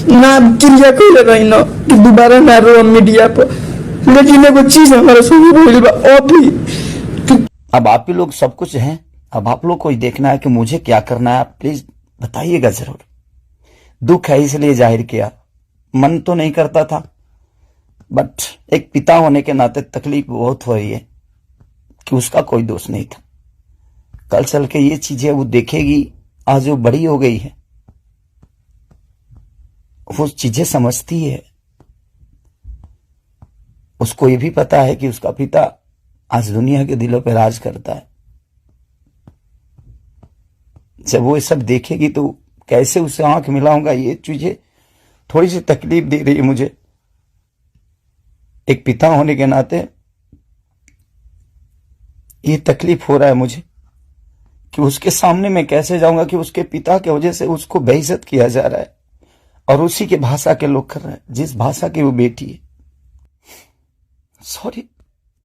ना क्रिया कैले रही कि दोबारा ना रो मीडिया पर, लेकिन एगो चीज हमारे संग भइल बा अभी। अब आप ही लोग सब कुछ हैं, अब आप लोग को ही देखना है कि मुझे क्या करना है। आप प्लीज बताइएगा जरूर। दुख है इसलिए जाहिर किया, मन तो नहीं करता था, बट एक पिता होने के नाते तकलीफ बहुत हो रही है कि उसका कोई दोष नहीं था। कल चल के ये चीजें वो देखेगी, आज वो बड़ी हो गई है, वो चीजें समझती है। उसको ये भी पता है कि उसका पिता आज दुनिया के दिलों पर राज करता है। जब वो ये सब देखेगी तो कैसे उसे आंख मिलाऊंगा, ये चीजें थोड़ी सी तकलीफ दे रही है मुझे। एक पिता होने के नाते ये तकलीफ हो रहा है मुझे कि उसके सामने मैं कैसे जाऊंगा कि उसके पिता की वजह से उसको बेइज्जत किया जा रहा है और उसी के भाषा के लोग कर रहे हैं जिस भाषा की वो बेटी है। सॉरी।